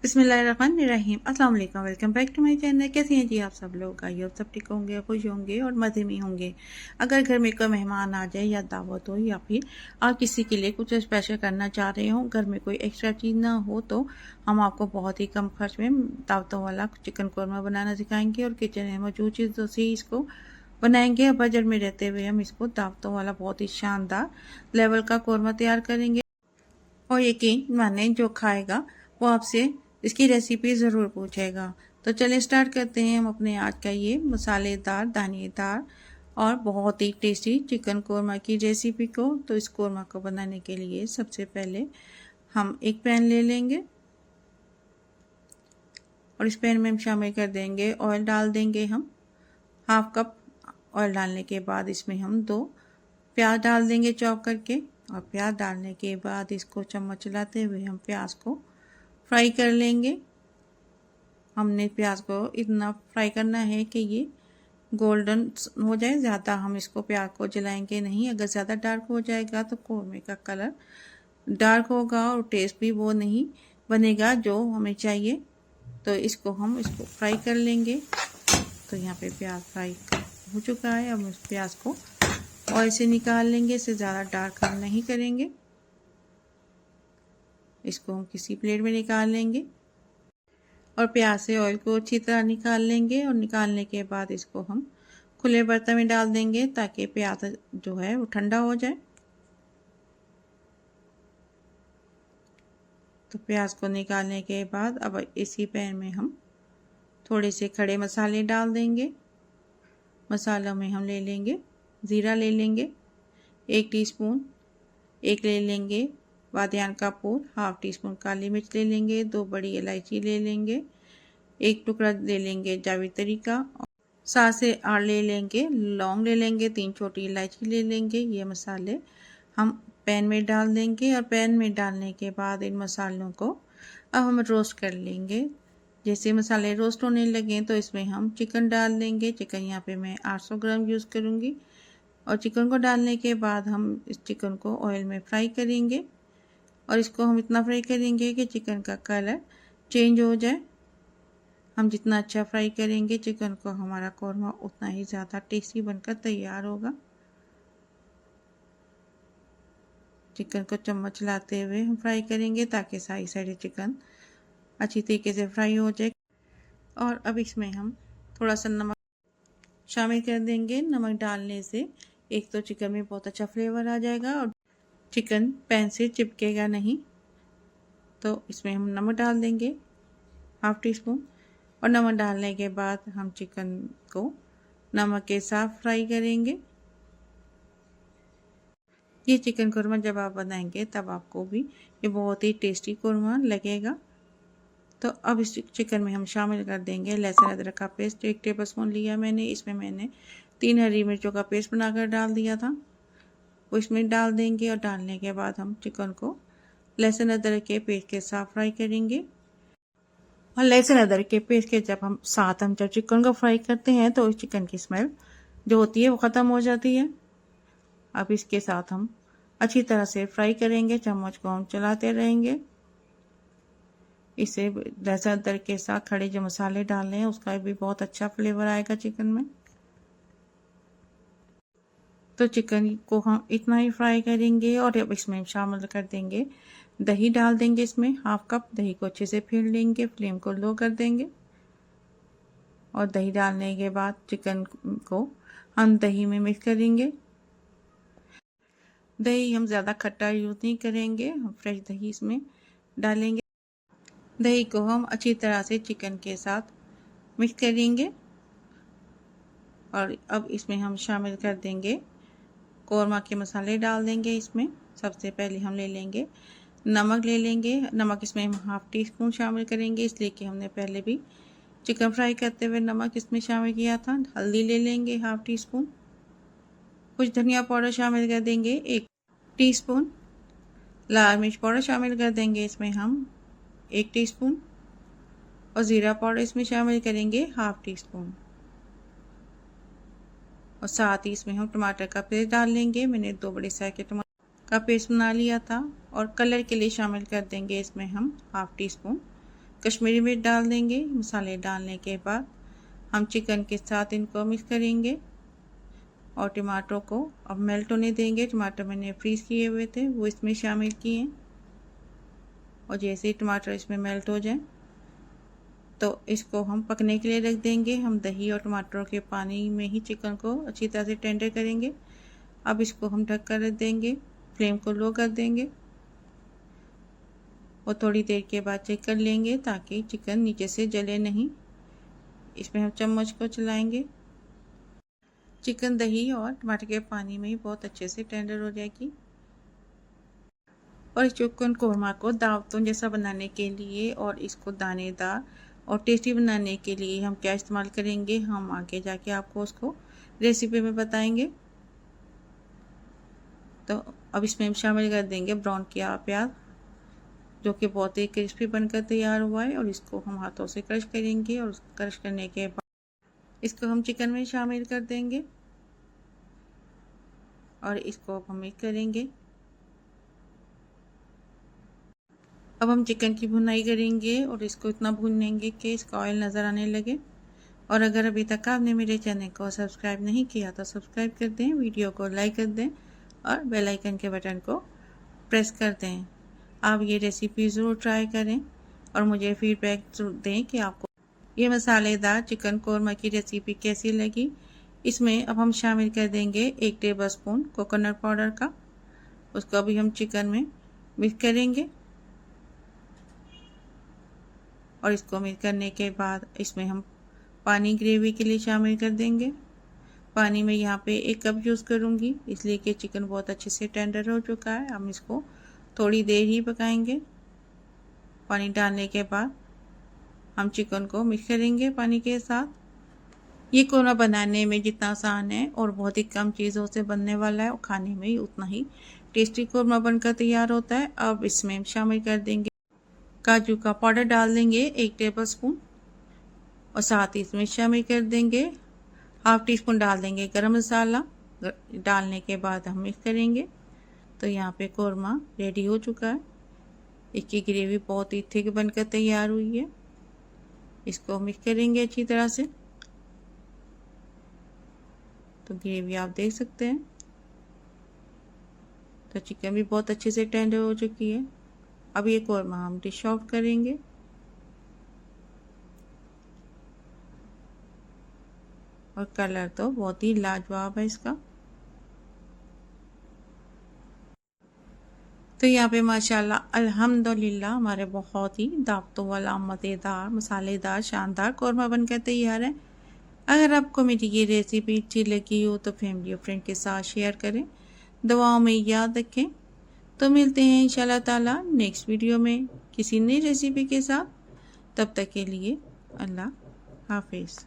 बिस्मिल्लाहिर्रहमानिर्रहीम। अस्सलाम वालेकुम, welcome back to my channel. कैसे हैं जी आप सब लोग? आई होप सब ठीक होंगे, खुश होंगे और मज़े में होंगे। अगर घर में कोई मेहमान आ जाए या दावत हो या फिर आप किसी के लिए कुछ स्पेशल करना चाह रहे हो, घर में कोई एक्स्ट्रा चीज़ ना हो, तो हम आपको बहुत ही कम खर्च में दावतों वाला चिकन कौरमा बनाना सिखाएंगे और किचन में मौजूद चीज़ों से इसको बनाएंगे। बजट में रहते हुए हम इसको दावतों वाला बहुत ही शानदार लेवल का कौरमा तैयार करेंगे और यकीन माने जो खाएगा वो आपसे इसकी रेसिपी ज़रूर पूछेगा। तो चलिए स्टार्ट करते हैं हम अपने आज का ये मसालेदार दानेदार और बहुत ही टेस्टी चिकन कौरमा की रेसिपी को। तो इस कौरमा को बनाने के लिए सबसे पहले हम एक पैन ले लेंगे और इस पैन में हम शामिल कर देंगे ऑयल, डाल देंगे हम हाफ कप। ऑयल डालने के बाद इसमें हम 2 प्याज डाल देंगे चॉप करके और प्याज डालने के बाद इसको चम्मच चलाते हुए हम प्याज को फ्राई कर लेंगे। हमने प्याज को इतना फ्राई करना है कि ये गोल्डन हो जाए, ज़्यादा हम इसको प्याज को जलाएंगे नहीं। अगर ज़्यादा डार्क हो जाएगा तो कौरमे का कलर डार्क होगा और टेस्ट भी वो नहीं बनेगा जो हमें चाहिए। तो इसको फ्राई कर लेंगे। तो यहाँ पे प्याज फ्राई हो चुका है। अब उस प्याज को ऑयल से निकाल लेंगे, इससे ज़्यादा डार्क हम नहीं करेंगे। इसको हम किसी प्लेट में निकाल लेंगे और प्याज से ऑयल को अच्छी तरह निकाल लेंगे और निकालने के बाद इसको हम खुले बर्तन में डाल देंगे ताकि प्याज जो है वो ठंडा हो जाए। तो प्याज को निकालने के बाद अब इसी पैन में हम थोड़े से खड़े मसाले डाल देंगे। मसालों में हम ले लेंगे ज़ीरा, ले लेंगे 1 टीस्पून, एक ले लेंगे बादियान का फूल, हाफ टी स्पून काली मिर्च ले लेंगे, 2 बड़ी इलायची ले लेंगे, 1 टुकड़ा ले लेंगे जावित्री का, 7 से 8 ले लेंगे लौंग, ले लेंगे 3 छोटी इलायची ले लेंगे। ये मसाले हम पैन में डाल देंगे और पैन में डालने के बाद इन मसालों को अब हम रोस्ट कर लेंगे। जैसे मसाले रोस्ट होने लगे तो इसमें हम चिकन डाल देंगे। चिकन यहाँ पे मैं 800 ग्राम यूज़ करूँगी और चिकन को डालने के बाद हम इस चिकन को ऑयल में फ्राई करेंगे और इसको हम इतना फ्राई करेंगे कि चिकन का कलर चेंज हो जाए। हम जितना अच्छा फ्राई करेंगे चिकन को, हमारा कौरमा उतना ही ज़्यादा टेस्टी बनकर तैयार होगा। चिकन को चम्मच चलाते हुए हम फ्राई करेंगे ताकि सारी साइड चिकन अच्छी तरीके से फ्राई हो जाए। और अब इसमें हम थोड़ा सा नमक शामिल कर देंगे। नमक डालने से एक तो चिकन में बहुत अच्छा फ्लेवर आ जाएगा और चिकन पैन से चिपकेगा नहीं। तो इसमें हम नमक डाल देंगे हाफ टी स्पून और नमक डालने के बाद हम चिकन को नमक के साथ फ्राई करेंगे। ये चिकन कौरमा जब आप बनाएंगे तब आपको भी ये बहुत ही टेस्टी कौरमा लगेगा। तो अब इस चिकन में हम शामिल कर देंगे लहसुन अदरक का पेस्ट, 1 टेबल स्पून लिया मैंने। इसमें मैंने 3 हरी मिर्चों का पेस्ट बनाकर डाल दिया था, वो इसमें डाल देंगे और डालने के बाद हम चिकन को लहसुन अदरक के पेस्ट के साथ फ्राई करेंगे। और लहसुन अदरक के पेस्ट के जब चिकन को फ्राई करते हैं तो इस चिकन की स्मेल जो होती है वो ख़त्म हो जाती है। अब इसके साथ हम अच्छी तरह से फ्राई करेंगे, चम्मच को हम चलाते रहेंगे। इसे लहसुन अदरक के साथ खड़े जो मसाले डाले हैं उसका भी बहुत अच्छा फ्लेवर आएगा चिकन में। तो चिकन को हम इतना ही फ्राई करेंगे और अब इसमें शामिल कर देंगे दही, डाल देंगे इसमें हाफ कप। दही को अच्छे से फेंट लेंगे, फ्लेम को लो कर देंगे और दही डालने के बाद चिकन को हम दही में मिक्स करेंगे। दही हम ज़्यादा खट्टा यूज़ नहीं करेंगे, हम फ्रेश दही इसमें डालेंगे। दही को हम अच्छी तरह से चिकन के साथ मिक्स करेंगे और अब इसमें हम शामिल कर देंगे कौरमा के मसाले, डाल देंगे इसमें। सबसे पहले हम ले लेंगे नमक, ले लेंगे नमक, इसमें हम हाफ टी स्पून शामिल करेंगे इसलिए कि हमने पहले भी चिकन फ्राई करते हुए नमक इसमें शामिल किया था। हल्दी ले लेंगे हाफ टी स्पून, कुछ धनिया पाउडर शामिल कर देंगे 1 टीस्पून, लाल मिर्च पाउडर शामिल कर देंगे इसमें हम 1 टीस्पून और ज़ीरा पाउडर इसमें शामिल करेंगे हाफ टी स्पून और साथ ही इसमें हम टमाटर का पेस्ट डाल लेंगे। मैंने 2 बड़े साइज के टमाटर का पेस्ट बना लिया था और कलर के लिए शामिल कर देंगे इसमें हम हाफ टी स्पून कश्मीरी मिर्च डाल देंगे। मसाले डालने के बाद हम चिकन के साथ इनको मिक्स करेंगे और टमाटरों को अब मेल्ट होने देंगे। टमाटर मैंने फ्रीज किए हुए थे वो इसमें शामिल किए हैं और जैसे ही टमाटर इसमें मेल्ट हो जाए तो इसको हम पकने के लिए रख देंगे। हम दही और टमाटरों के पानी में ही चिकन को अच्छी तरह से टेंडर करेंगे। अब इसको हम ढक कर रख देंगे, फ्लेम को लो कर देंगे और थोड़ी देर के बाद चेक कर लेंगे ताकि चिकन नीचे से जले नहीं। इसमें हम चम्मच को चलाएंगे। चिकन दही और टमाटर के पानी में ही बहुत अच्छे से टेंडर हो जाएगी। और इस चिकन कोरमा को दावतों जैसा बनाने के लिए और इसको दानेदार और टेस्टी बनाने के लिए हम क्या इस्तेमाल करेंगे, हम आगे जाके आपको उसको रेसिपी में बताएंगे। तो अब इसमें हम शामिल कर देंगे ब्राउन किया प्याज, जो कि बहुत ही क्रिस्पी बनकर तैयार हुआ है। और इसको हम हाथों से क्रश करेंगे और क्रश करने के बाद इसको हम चिकन में शामिल कर देंगे और इसको हम मिक्स करेंगे। अब हम चिकन की भुनाई करेंगे और इसको इतना भूनेंगे कि इसका ऑयल नज़र आने लगे। और अगर अभी तक आपने मेरे चैनल को सब्सक्राइब नहीं किया तो सब्सक्राइब कर दें, वीडियो को लाइक कर दें और बेल आइकन के बटन को प्रेस कर दें। आप ये रेसिपी ज़रूर ट्राई करें और मुझे फीडबैक दें कि आपको ये मसालेदार चिकन कोरमा की रेसिपी कैसी लगी। इसमें अब हम शामिल कर देंगे 1 टेबलस्पून कोकोनट पाउडर का। उसको अभी हम चिकन में मिक्स करेंगे और इसको मिक्स करने के बाद इसमें हम पानी ग्रेवी के लिए शामिल कर देंगे। पानी में यहाँ पे 1 कप यूज़ करूँगी इसलिए कि चिकन बहुत अच्छे से टेंडर हो चुका है। हम इसको थोड़ी देर ही पकाएंगे। पानी डालने के बाद हम चिकन को मिक्स करेंगे पानी के साथ। ये कोरमा बनाने में जितना आसान है और बहुत ही कम चीज़ों से बनने वाला है और खाने में ही उतना ही टेस्टी कोरमा बनकर तैयार होता है। अब इसमें हम शामिल कर देंगे काजू का पाउडर, डाल देंगे 1 टेबलस्पून और साथ ही इसमें शामिल कर देंगे ½ टीस्पून डाल देंगे गरम मसाला। डालने के बाद हम मिक्स करेंगे। तो यहाँ पे कोरमा रेडी हो चुका है। इसकी ग्रेवी बहुत ही थिक बनकर तैयार हुई है। इसको मिक्स करेंगे अच्छी तरह से। तो ग्रेवी आप देख सकते हैं। तो चिकन भी बहुत अच्छे से टेंडर हो चुकी है। अब ये कोरमा हम डिश आउट करेंगे। और कलर तो बहुत ही लाजवाब है इसका। तो यहाँ पे माशाल्लाह अल्हम्दुलिल्लाह हमारे बहुत ही दावतों वाला मज़ेदार मसालेदार शानदार कोरमा बनकर तैयार है। अगर आपको मेरी ये रेसिपी अच्छी लगी हो तो फैमिली और फ्रेंड के साथ शेयर करें। दुआओं में याद रखें। तो मिलते हैं इंशाल्लाह ताला नेक्स्ट वीडियो में किसी नई रेसिपी के साथ। तब तक के लिए अल्लाह हाफिज़।